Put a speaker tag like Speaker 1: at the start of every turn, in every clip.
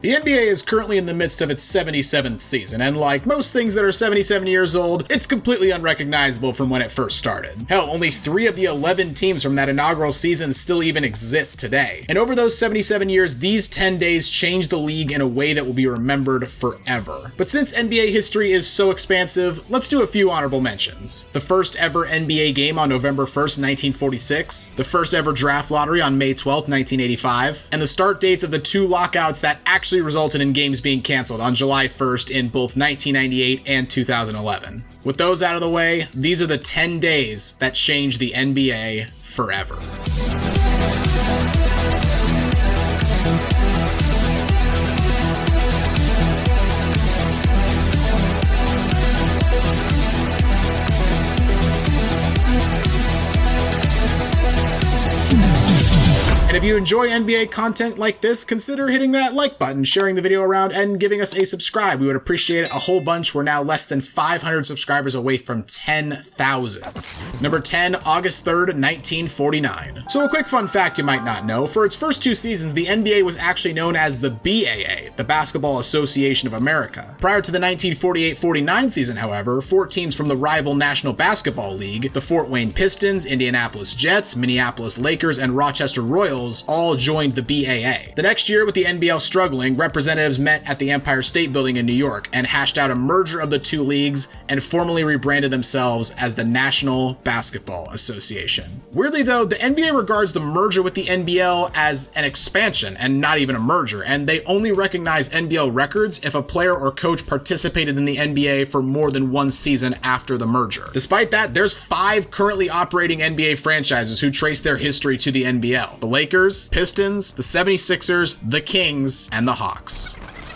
Speaker 1: The NBA is currently in the midst of its 77th season, and like most things that are 77 years old, it's completely unrecognizable from when it first started. Hell, only 3 of the 11 teams from that inaugural season still even exist today. And over those 77 years, these 10 days changed the league in a way that will be remembered forever. But since NBA history is so expansive, let's do a few honorable mentions. The first ever NBA game on November 1st, 1946, the first ever draft lottery on May 12th, 1985, and the start dates of the 2 lockouts that actually resulted in games being canceled on July 1st in both 1998 and 2011. With those out of the way, these are the 10 days that changed the NBA forever. And if you enjoy NBA content like this, consider hitting that like button, sharing the video around, and giving us a subscribe. We would appreciate it a whole bunch. We're now less than 500 subscribers away from 10,000. Number 10, August 3rd, 1949. So a quick fun fact you might not know, for its first 2 seasons, the NBA was actually known as the BAA, the Basketball Association of America. Prior to the 1948-49 season, however, 4 teams from the rival National Basketball League, the Fort Wayne Pistons, Indianapolis Jets, Minneapolis Lakers, and Rochester Royals, all joined the BAA. The next year, with the NBL struggling, representatives met at the Empire State Building in New York and hashed out a merger of the 2 leagues and formally rebranded themselves as the National Basketball Association. Weirdly though, the NBA regards the merger with the NBL as an expansion and not even a merger, and they only recognize NBL records if a player or coach participated in the NBA for more than 1 season after the merger. Despite that, there's 5 currently operating NBA franchises who trace their history to the NBL: the Lakers, Pistons, the 76ers, the Kings, and the Hawks.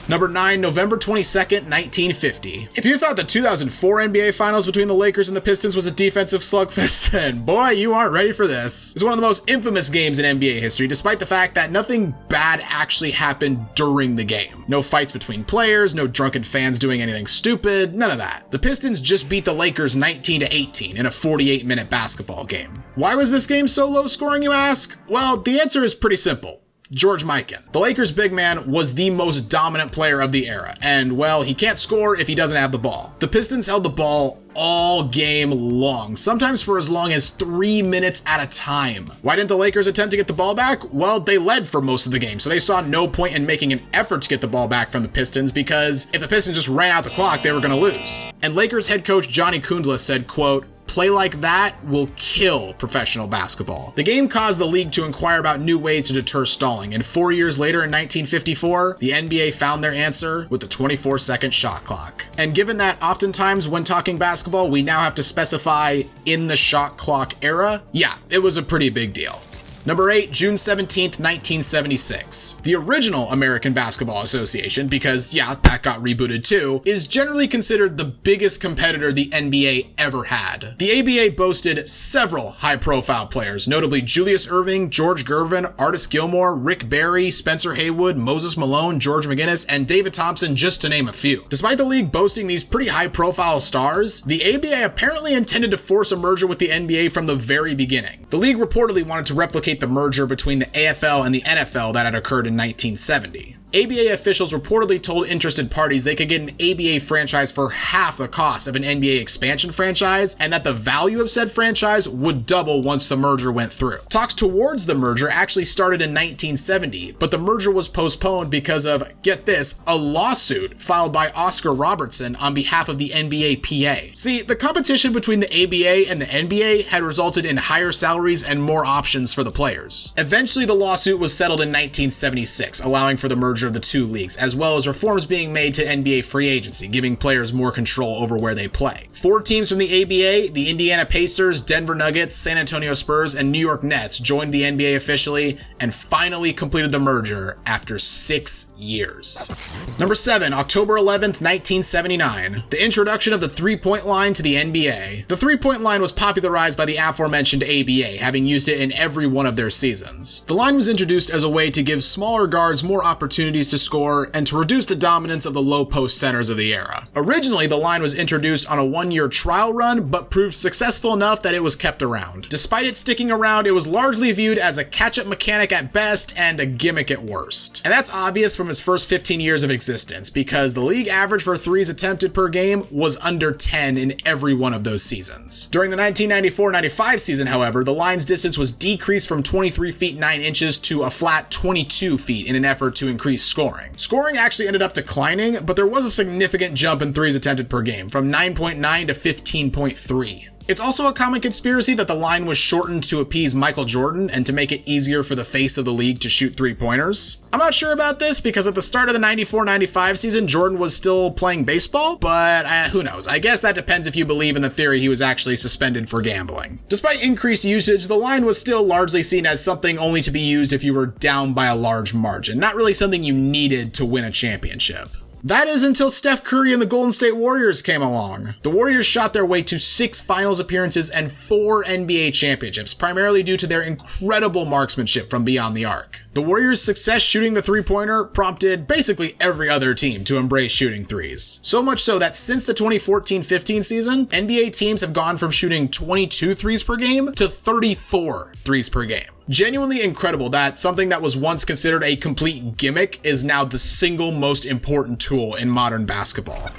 Speaker 1: Number 9, November 22nd, 1950. If you thought the 2004 NBA Finals between the Lakers and the Pistons was a defensive slugfest, then boy, you aren't ready for this. It's one of the most infamous games in NBA history, despite the fact that nothing bad actually happened during the game. No fights between players, no drunken fans doing anything stupid, none of that. The Pistons just beat the Lakers 19-18 in a 48-minute basketball game. Why was this game so low scoring, you ask? Well, the answer is pretty simple. George Mikan. The Lakers' big man was the most dominant player of the era, and well, he can't score if he doesn't have the ball. The Pistons held the ball all game long, sometimes for as long as 3 minutes at a time. Why didn't the Lakers attempt to get the ball back? Well, they led for most of the game, so they saw no point in making an effort to get the ball back from the Pistons, because if the Pistons just ran out the clock, they were going to lose. And Lakers head coach Johnny Kundla said, quote, "Play like that will kill professional basketball." The game caused the league to inquire about new ways to deter stalling, and 4 years later in 1954, the NBA found their answer with the 24-second shot clock. And given that oftentimes when talking basketball, we now have to specify in the shot clock era, yeah, it was a pretty big deal. Number 8, June 17th, 1976. The original American Basketball Association, because yeah, that got rebooted too, is generally considered the biggest competitor the NBA ever had. The ABA boasted several high-profile players, notably Julius Erving, George Gervin, Artis Gilmore, Rick Barry, Spencer Haywood, Moses Malone, George McGinnis, and David Thompson, just to name a few. Despite the league boasting these pretty high-profile stars, the ABA apparently intended to force a merger with the NBA from the very beginning. The league reportedly wanted to replicate the merger between the AFL and the NFL that had occurred in 1970. ABA officials reportedly told interested parties they could get an ABA franchise for half the cost of an NBA expansion franchise, and that the value of said franchise would double once the merger went through. Talks towards the merger actually started in 1970, but the merger was postponed because of, get this, a lawsuit filed by Oscar Robertson on behalf of the NBA-PA. See, the competition between the ABA and the NBA had resulted in higher salaries and more options for the players. Eventually, the lawsuit was settled in 1976, allowing for the merger of the 2 leagues, as well as reforms being made to NBA free agency, giving players more control over where they play. 4 teams from the ABA, the Indiana Pacers, Denver Nuggets, San Antonio Spurs, and New York Nets joined the NBA officially and finally completed the merger after 6 years. Number 7, October 11th, 1979. The introduction of the three-point line to the NBA. The three-point line was popularized by the aforementioned ABA, having used it in every one of their seasons. The line was introduced as a way to give smaller guards more opportunity opportunities to score and to reduce the dominance of the low post centers of the era. Originally, the line was introduced on a one-year trial run, but proved successful enough that it was kept around. Despite it sticking around, it was largely viewed as a catch-up mechanic at best and a gimmick at worst. And that's obvious from its first 15 years of existence, because the league average for threes attempted per game was under 10 in every one of those seasons. During the 1994-95 season, however, the line's distance was decreased from 23 feet 9 inches to a flat 22 feet in an effort to increase scoring. Scoring actually ended up declining, but there was a significant jump in threes attempted per game, from 9.9 to 15.3. It's also a common conspiracy that the line was shortened to appease Michael Jordan and to make it easier for the face of the league to shoot three-pointers. I'm not sure about this because at the start of the 94-95 season, Jordan was still playing baseball, but who knows? I guess that depends if you believe in the theory he was actually suspended for gambling. Despite increased usage, the line was still largely seen as something only to be used if you were down by a large margin, not really something you needed to win a championship. That is until Steph Curry and the Golden State Warriors came along. The Warriors shot their way to 6 finals appearances and 4 NBA championships, primarily due to their incredible marksmanship from beyond the arc. The Warriors' success shooting the three-pointer prompted basically every other team to embrace shooting threes. So much so that since the 2014-15 season, NBA teams have gone from shooting 22 threes per game to 34 threes per game. Genuinely incredible that something that was once considered a complete gimmick is now the single most important tool in modern basketball.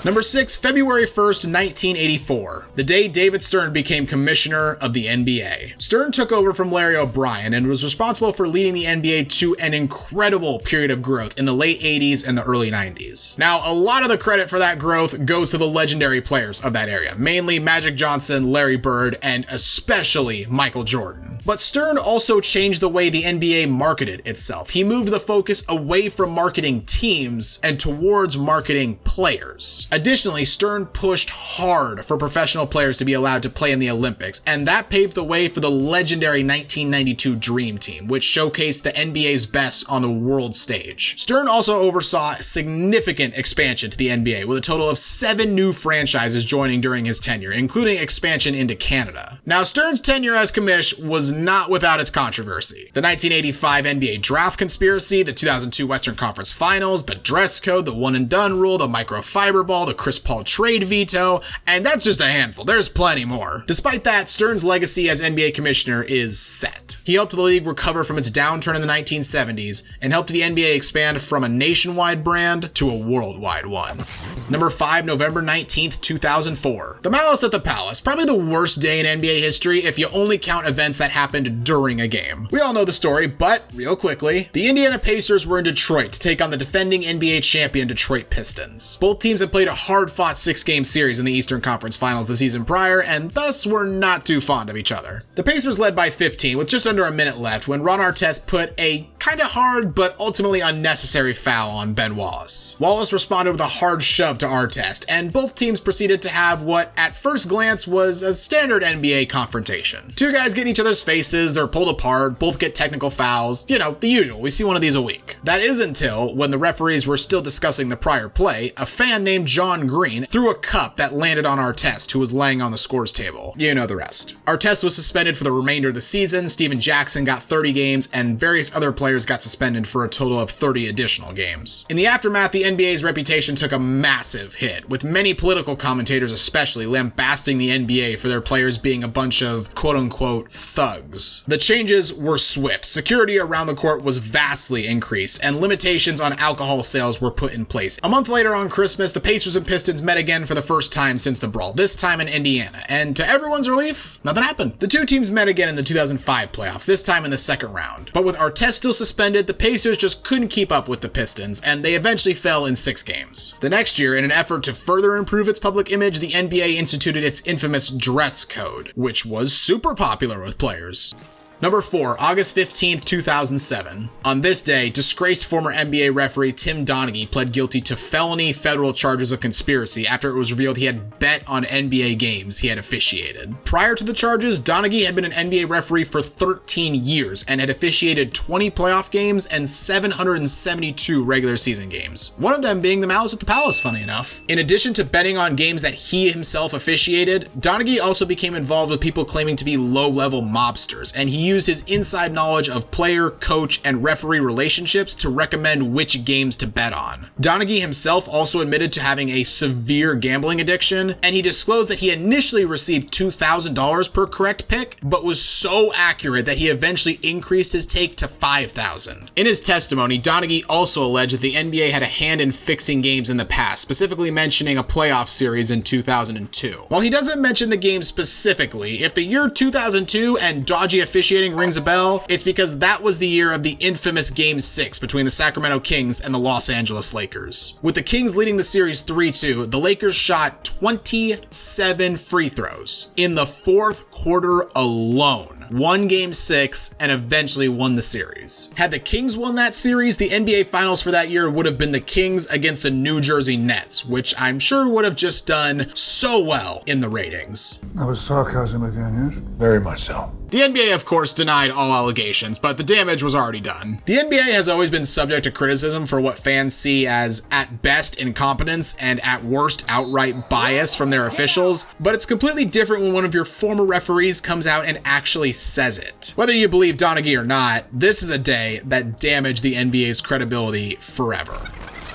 Speaker 1: Number 6, February 1st, 1984, the day David Stern became commissioner of the NBA. Stern took over from Larry O'Brien and was responsible for leading the NBA to an incredible period of growth in the late 80s and the early 90s. Now, a lot of the credit for that growth goes to the legendary players of that area, mainly Magic Johnson, Larry Bird, and especially Michael Jordan. But Stern also changed the way the NBA marketed itself. He moved the focus away from marketing teams and towards marketing players. Additionally, Stern pushed hard for professional players to be allowed to play in the Olympics, and that paved the way for the legendary 1992 Dream Team, which showcased the NBA's best on the world stage. Stern also oversaw significant expansion to the NBA, with a total of 7 new franchises joining during his tenure, including expansion into Canada. Now, Stern's tenure as commish was not without its controversy. The 1985 NBA draft conspiracy, the 2002 Western Conference Finals, the dress code, the one and done rule, the microfiber ball, the Chris Paul trade veto, and that's just a handful. There's plenty more. Despite that, Stern's legacy as NBA commissioner is set. He helped the league recover from its downturn in the 1970s and helped the NBA expand from a nationwide brand to a worldwide one. Number 5, November 19th, 2004. The Malice at the Palace, probably the worst day in NBA history if you only count events that happened during a game. We all know the story, but real quickly, the Indiana Pacers were in Detroit to take on the defending NBA champion Detroit Pistons. Both teams had played a hard-fought 6-game series in the Eastern Conference Finals the season prior, and thus were not too fond of each other. The Pacers led by 15 with just under a minute left when Ron Artest put a kinda hard but ultimately unnecessary foul on Ben Wallace. Wallace responded with a hard shove to Artest, and both teams proceeded to have what at first glance was a standard NBA confrontation. Two guys get in each other's faces, they're pulled apart, both get technical fouls, you know, the usual, we see one of these a week. That is until, when the referees were still discussing the prior play, a fan named John Green threw a cup that landed on Artest, who was laying on the scores table. You know the rest. Artest was suspended for the remainder of the season, Steven Jackson got 30 games, and various other players got suspended for a total of 30 additional games. In the aftermath, the NBA's reputation took a massive hit, with many political commentators especially lambasting the NBA for their players being a bunch of quote-unquote thugs. The changes were swift. Security around the court was vastly increased, and limitations on alcohol sales were put in place. A month later on Christmas, the Pacers and Pistons met again for the first time since the brawl, this time in Indiana, and to everyone's relief, nothing happened. The two teams met again in the 2005 playoffs, this time in the second round. But with Artest still suspended, the Pacers just couldn't keep up with the Pistons, and they eventually fell in 6 games. The next year, in an effort to further improve its public image, the NBA instituted its infamous dress code, which was super popular with players. Number 4, August 15th, 2007. On this day, disgraced former NBA referee Tim Donaghy pled guilty to felony federal charges of conspiracy after it was revealed he had bet on NBA games he had officiated. Prior to the charges, Donaghy had been an NBA referee for 13 years and had officiated 20 playoff games and 772 regular season games. One of them being the Malice at the Palace, funny enough. In addition to betting on games that he himself officiated, Donaghy also became involved with people claiming to be low-level mobsters, and he used his inside knowledge of player, coach, and referee relationships to recommend which games to bet on. Donaghy himself also admitted to having a severe gambling addiction, and he disclosed that he initially received $2,000 per correct pick, but was so accurate that he eventually increased his take to $5,000. In his testimony, Donaghy also alleged that the NBA had a hand in fixing games in the past, specifically mentioning a playoff series in 2002. While he doesn't mention the game specifically, if the year 2002 and dodgy officiating rings a bell, it's because that was the year of the infamous Game 6 between the Sacramento Kings and the Los Angeles Lakers. With the Kings leading the series 3-2, the Lakers shot 27 free throws in the fourth quarter alone, won Game 6, and eventually won the series. Had the Kings won that series, the NBA Finals for that year would have been the Kings against the New Jersey Nets, which I'm sure would have just done so well in the ratings.
Speaker 2: That was sarcasm again, yes?
Speaker 3: Very much so.
Speaker 1: The NBA, of course, denied all allegations, but the damage was already done. The NBA has always been subject to criticism for what fans see as, at best, incompetence and at worst, outright bias from their officials, but it's completely different when one of your former referees comes out and actually says it. Whether you believe Donaghy or not, this is a day that damaged the NBA's credibility forever.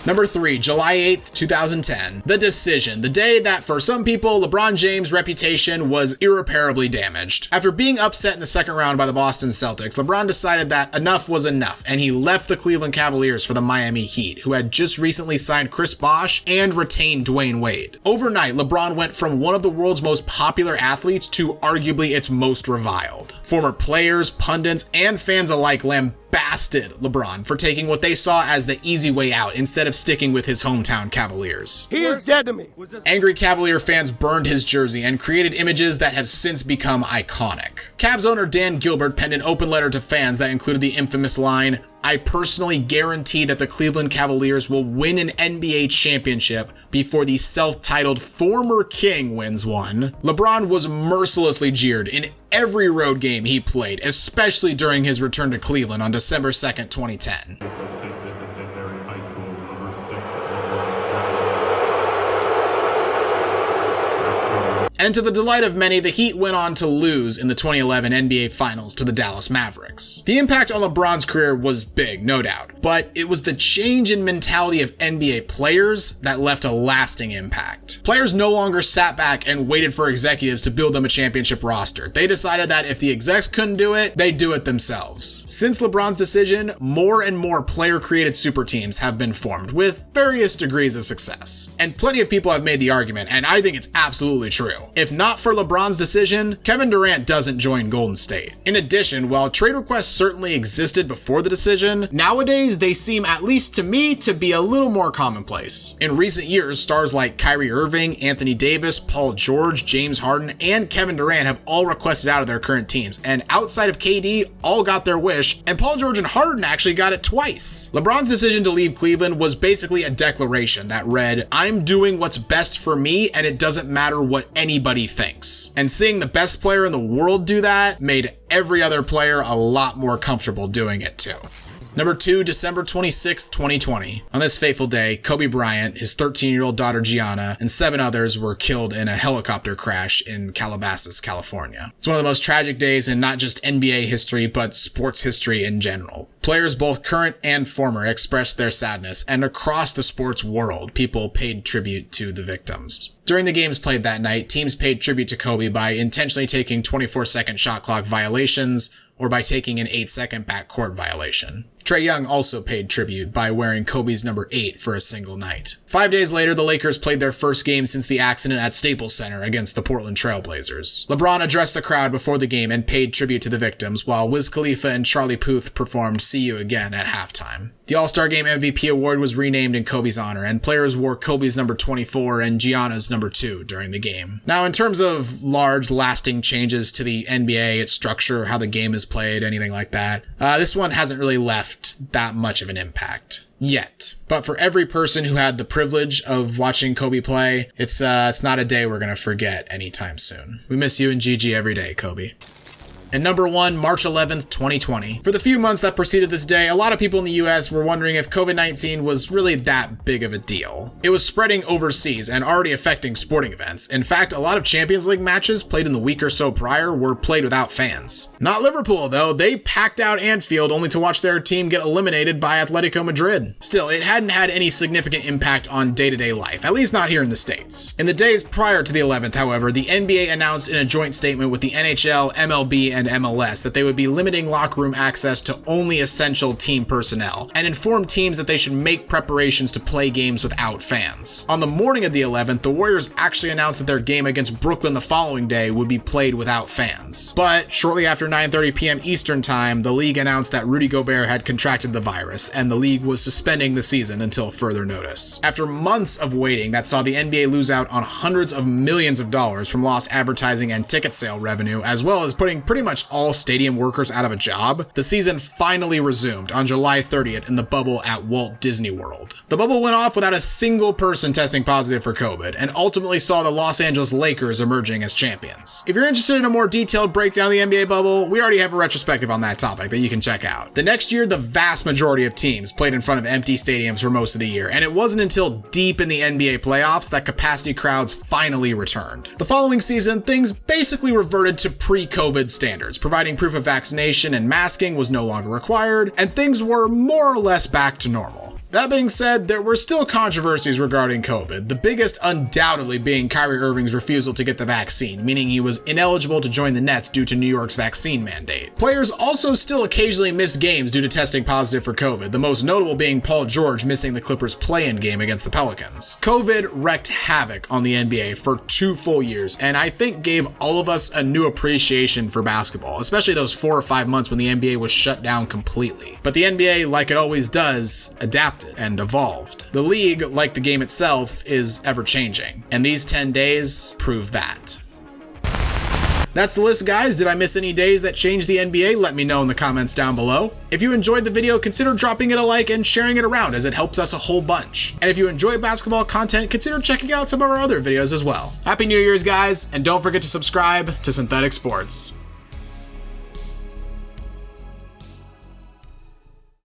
Speaker 1: Number 3, July 8th, 2010. The decision. The day that, for some people, LeBron James' reputation was irreparably damaged. After being upset in the second round by the Boston Celtics, LeBron decided that enough was enough, and he left the Cleveland Cavaliers for the Miami Heat, who had just recently signed Chris Bosh and retained Dwayne Wade. Overnight, LeBron went from one of the world's most popular athletes to arguably its most reviled. Former players, pundits, and fans alike lambasted LeBron for taking what they saw as the easy way out instead of sticking with his hometown Cavaliers.
Speaker 4: He is dead to me.
Speaker 1: Angry Cavalier fans burned his jersey and created images that have since become iconic. Cavs owner Dan Gilbert penned an open letter to fans that included the infamous line, "I personally guarantee that the Cleveland Cavaliers will win an NBA championship before the self-titled former king wins one." LeBron was mercilessly jeered in every road game he played, especially during his return to Cleveland on December 2nd, 2010. And to the delight of many, the Heat went on to lose in the 2011 NBA Finals to the Dallas Mavericks. The impact on LeBron's career was big, no doubt, but it was the change in mentality of NBA players that left a lasting impact. Players no longer sat back and waited for executives to build them a championship roster. They decided that if the execs couldn't do it, they'd do it themselves. Since LeBron's decision, more and more player-created super teams have been formed with various degrees of success. And plenty of people have made the argument, and I think it's absolutely true. If not for LeBron's decision, Kevin Durant doesn't join Golden State. In addition, while trade requests certainly existed before the decision, nowadays they seem, at least to me, to be a little more commonplace. In recent years, stars like Kyrie Irving, Anthony Davis, Paul George, James Harden, and Kevin Durant have all requested out of their current teams, and outside of KD, all got their wish, and Paul George and Harden actually got it twice. LeBron's decision to leave Cleveland was basically a declaration that read, "I'm doing what's best for me, and it doesn't matter what anybody thinks." And seeing the best player in the world do that made every other player a lot more comfortable doing it too. Number 2, December 26th, 2020. On this fateful day, Kobe Bryant, his 13-year-old daughter Gianna, and 7 others were killed in a helicopter crash in Calabasas, California. It's one of the most tragic days in not just NBA history, but sports history in general. Players, both current and former, expressed their sadness, and across the sports world, people paid tribute to the victims. During the games played that night, teams paid tribute to Kobe by intentionally taking 24-second shot clock violations, or by taking an 8-second backcourt violation. Trae Young also paid tribute by wearing Kobe's number 8 for a single night. 5 days later, the Lakers played their first game since the accident at Staples Center against the Portland Trail Blazers. LeBron addressed the crowd before the game and paid tribute to the victims, while Wiz Khalifa and Charlie Puth performed "See You Again" at halftime. The All-Star Game MVP award was renamed in Kobe's honor, and players wore Kobe's number 24 and Gianna's number 2 during the game. Now, in terms of large, lasting changes to the NBA, its structure, how the game is played, anything like that, this one hasn't really left that much of an impact. Yet. But for every person who had the privilege of watching Kobe play, it's not a day we're gonna forget anytime soon. We miss you and Gigi every day, Kobe. And number 1, March 11th, 2020. For the few months that preceded this day, a lot of people in the US were wondering if COVID-19 was really that big of a deal. It was spreading overseas and already affecting sporting events. In fact, a lot of Champions League matches played in the week or so prior were played without fans. Not Liverpool though, they packed out Anfield only to watch their team get eliminated by Atletico Madrid. Still, it hadn't had any significant impact on day-to-day life, at least not here in the States. In the days prior to the 11th, however, the NBA announced in a joint statement with the NHL, MLB, and MLS that they would be limiting locker room access to only essential team personnel, and informed teams that they should make preparations to play games without fans. On the morning of the 11th, the Warriors actually announced that their game against Brooklyn the following day would be played without fans. But shortly after 9:30 p.m. Eastern Time, the league announced that Rudy Gobert had contracted the virus, and the league was suspending the season until further notice. After months of waiting that saw the NBA lose out on hundreds of millions of dollars from lost advertising and ticket sale revenue, as well as putting pretty much all stadium workers out of a job, the season finally resumed on July 30th in the bubble at Walt Disney World. The bubble went off without a single person testing positive for COVID, and ultimately saw the Los Angeles Lakers emerging as champions. If you're interested in a more detailed breakdown of the NBA bubble, we already have a retrospective on that topic that you can check out. The next year, the vast majority of teams played in front of empty stadiums for most of the year, and it wasn't until deep in the NBA playoffs that capacity crowds finally returned. The following season, things basically reverted to pre-COVID standards, providing proof of vaccination and masking was no longer required, and things were more or less back to normal. That being said, there were still controversies regarding COVID, the biggest undoubtedly being Kyrie Irving's refusal to get the vaccine, meaning he was ineligible to join the Nets due to New York's vaccine mandate. Players also still occasionally missed games due to testing positive for COVID, the most notable being Paul George missing the Clippers' play-in game against the Pelicans. COVID wreaked havoc on the NBA for 2 full years, and I think gave all of us a new appreciation for basketball, especially those 4 or 5 months when the NBA was shut down completely. But the NBA, like it always does, adapted and evolved. The league, like the game itself, is ever-changing, and these 10 days prove that. That's the list, guys. Did I miss any days that changed the NBA? Let me know in the comments down below. If you enjoyed the video, consider dropping it a like and sharing it around, as it helps us a whole bunch. And if you enjoy basketball content, consider checking out some of our other videos as well. Happy New Year's, guys, and don't forget to subscribe to Synthetic Sports.